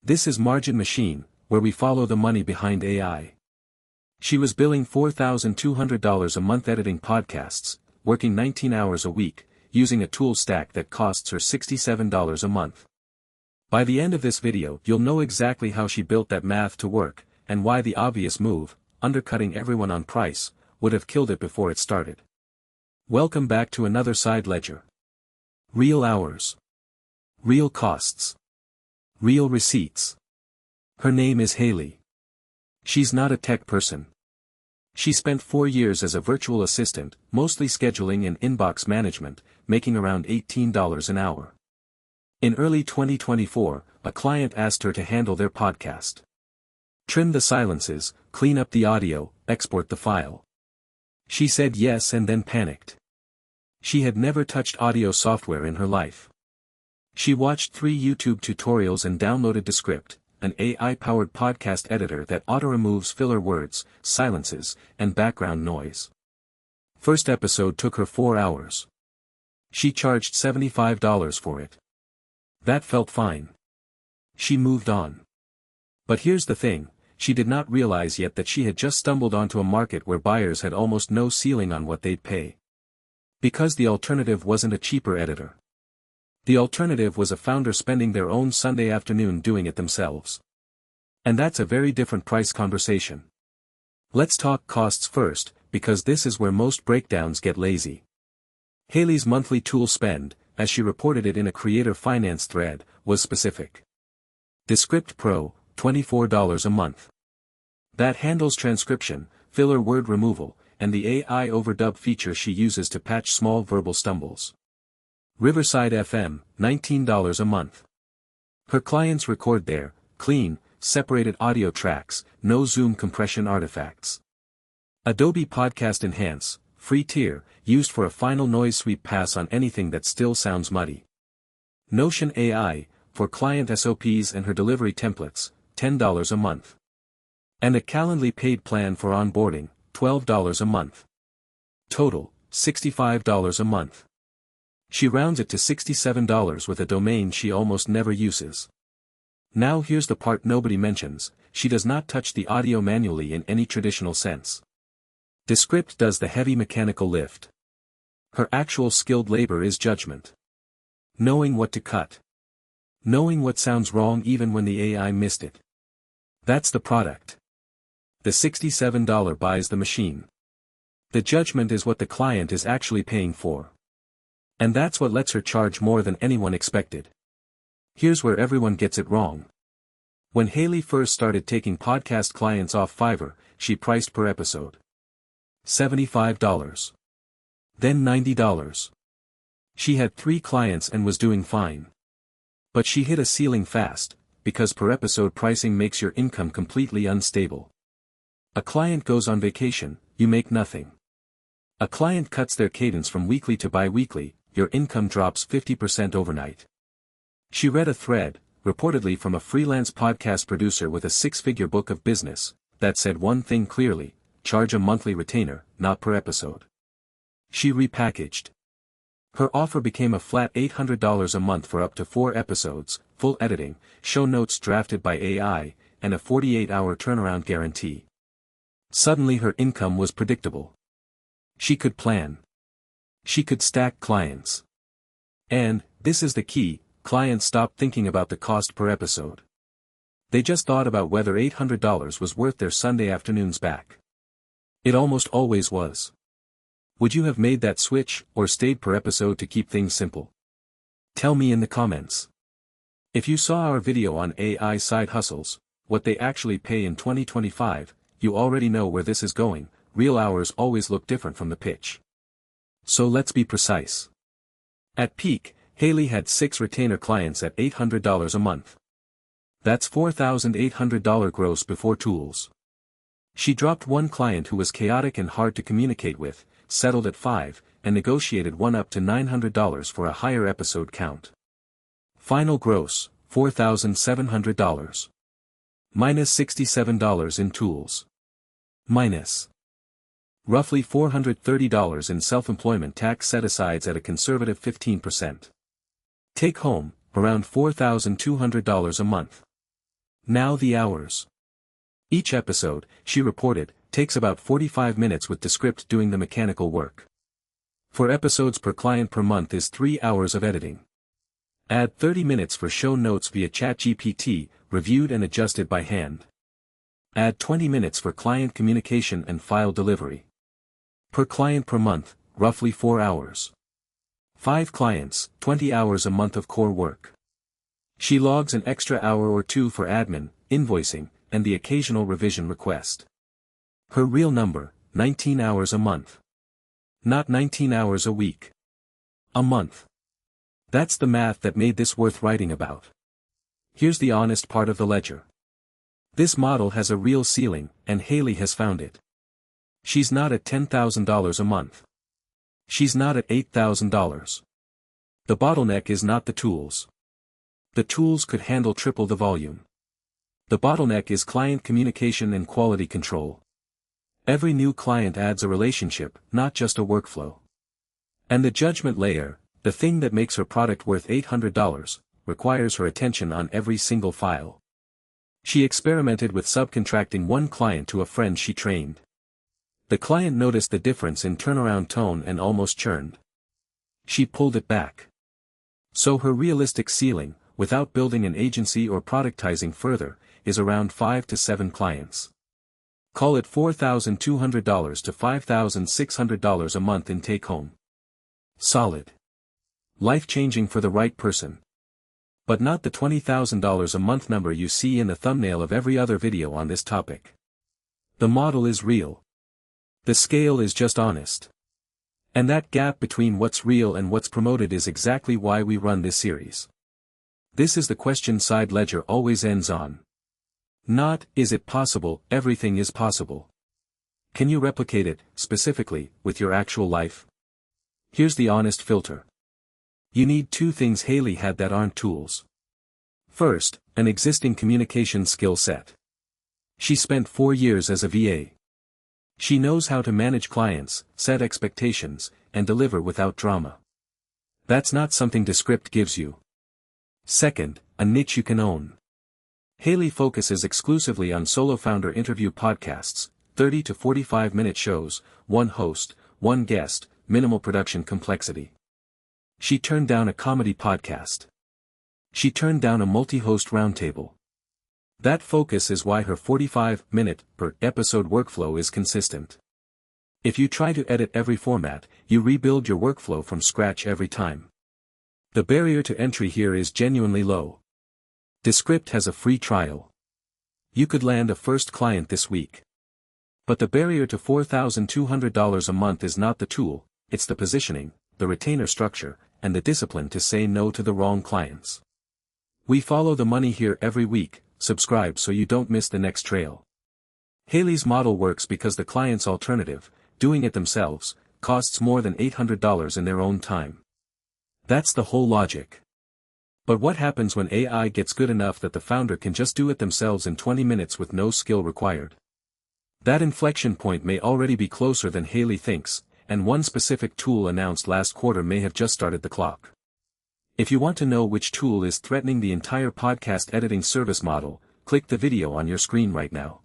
This is Margin Machine, where we follow the money behind AI. She was billing $4,200 a month editing podcasts, working 19 hours a week, using a tool stack that costs her $67 a month. By the end of this video, you'll know exactly how she built that math to work, and why the obvious move, undercutting everyone on price, would have killed it before it started. Welcome back to another side ledger. Real hours. Real costs. Real receipts. Her name is Haley. She's not a tech person. She spent 4 years as a virtual assistant, mostly scheduling and inbox management, making around $18 an hour. In early 2024, a client asked her to handle their podcast. Trim the silences, clean up the audio, export the file. She said yes and then panicked. She had never touched audio software in her life. She watched 3 YouTube tutorials and downloaded Descript, an AI-powered podcast editor that auto-removes filler words, silences, and background noise. First episode took her 4 hours. She charged $75 for it. That felt fine. She moved on. But here's the thing, she did not realize yet that she had just stumbled onto a market where buyers had almost no ceiling on what they'd pay. Because the alternative wasn't a cheaper editor. The alternative was a founder spending their own Sunday afternoon doing it themselves. And that's a very different price conversation. Let's talk costs first, because this is where most breakdowns get lazy. Haley's monthly tool spend, as she reported it in a creator finance thread, was specific. Descript Pro, $24 a month. That handles transcription, filler word removal, and the AI overdub feature she uses to patch small verbal stumbles. Riverside FM, $19 a month. Her clients record their clean, separated audio tracks, no Zoom compression artifacts. Adobe Podcast Enhance, free tier, used for a final noise sweep pass on anything that still sounds muddy. Notion AI, for client SOPs and her delivery templates, $10 a month. And a Calendly paid plan for onboarding, $12 a month. Total, $65 a month. She rounds it to $67 with a domain she almost never uses. Now here's the part nobody mentions, she does not touch the audio manually in any traditional sense. Descript does the heavy mechanical lift. Her actual skilled labor is judgment. Knowing what to cut. Knowing what sounds wrong even when the AI missed it. That's the product. The $67 buys the machine. The judgment is what the client is actually paying for. And that's what lets her charge more than anyone expected. Here's where everyone gets it wrong. When Haley first started taking podcast clients off Fiverr, she priced per episode. $75. Then $90. She had 3 clients and was doing fine. But she hit a ceiling fast, because per episode pricing makes your income completely unstable. A client goes on vacation, you make nothing. A client cuts their cadence from weekly to bi-weekly, your income drops 50% overnight. She read a thread, reportedly from a freelance podcast producer with a 6-figure book of business, that said one thing clearly, charge a monthly retainer, not per episode. She repackaged. Her offer became a flat $800 a month for up to 4 episodes, full editing, show notes drafted by AI, and a 48-hour turnaround guarantee. Suddenly her income was predictable. She could plan. She could stack clients. And, this is the key, clients stopped thinking about the cost per episode. They just thought about whether $800 was worth their Sunday afternoons back. It almost always was. Would you have made that switch, or stayed per episode to keep things simple? Tell me in the comments. If you saw our video on AI side hustles, what they actually pay in 2025, you already know where this is going. Real hours always look different from the pitch. So let's be precise. At peak, Haley had 6 retainer clients at $800 a month. That's $4,800 gross before tools. She dropped 1 client who was chaotic and hard to communicate with, settled at $5, and negotiated one up to $900 for a higher episode count. Final gross, $4,700. Minus $67 in tools. Minus roughly $430 in self-employment tax set-asides at a conservative 15%. Take home, around $4,200 a month. Now the hours. Each episode, she reported, takes about 45 minutes with Descript doing the mechanical work. 4 episodes per client per month is 3 hours of editing. Add 30 minutes for show notes via ChatGPT, reviewed and adjusted by hand. Add 20 minutes for client communication and file delivery. Per client per month, roughly 4 hours. 5 clients, 20 hours a month of core work. She logs an extra hour or 2 for admin, invoicing, and the occasional revision request. Her real number, 19 hours a month. Not 19 hours a week. A month. That's the math that made this worth writing about. Here's the honest part of the ledger. This model has a real ceiling, and Haley has found it. She's not at $10,000 a month. She's not at $8,000. The bottleneck is not the tools. The tools could handle triple the volume. The bottleneck is client communication and quality control. Every new client adds a relationship, not just a workflow. And the judgment layer, the thing that makes her product worth $800, requires her attention on every single file. She experimented with subcontracting one client to a friend she trained. The client noticed the difference in turnaround tone and almost churned. She pulled it back. So her realistic ceiling, without building an agency or productizing further, is around 5 to 7 clients. Call it $4,200 to $5,600 a month in take-home. Solid. Life-changing for the right person. But not the $20,000 a month number you see in the thumbnail of every other video on this topic. The model is real. The scale is just honest. And that gap between what's real and what's promoted is exactly why we run this series. This is the question Side Ledger always ends on. Not, is it possible, everything is possible. Can you replicate it, specifically, with your actual life? Here's the honest filter. You need 2 things Haley had that aren't tools. First, an existing communication skill set. She spent 4 years as a VA. She knows how to manage clients, set expectations, and deliver without drama. That's not something Descript gives you. Second, a niche you can own. Haley focuses exclusively on solo founder interview podcasts, 30 to 45-minute shows, 1 host, 1 guest, minimal production complexity. She turned down a comedy podcast. She turned down a multi-host roundtable. That focus is why her 45-minute per episode workflow is consistent. If you try to edit every format, you rebuild your workflow from scratch every time. The barrier to entry here is genuinely low. Descript has a free trial. You could land a first client this week. But the barrier to $4,200 a month is not the tool, it's the positioning, the retainer structure, and the discipline to say no to the wrong clients. We follow the money here every week. Subscribe so you don't miss the next trail. Haley's model works because the client's alternative, doing it themselves, costs more than $800 in their own time. That's the whole logic. But what happens when AI gets good enough that the founder can just do it themselves in 20 minutes with no skill required? That inflection point may already be closer than Haley thinks, and one specific tool announced last quarter may have just started the clock. If you want to know which tool is threatening the entire podcast editing service model, click the video on your screen right now.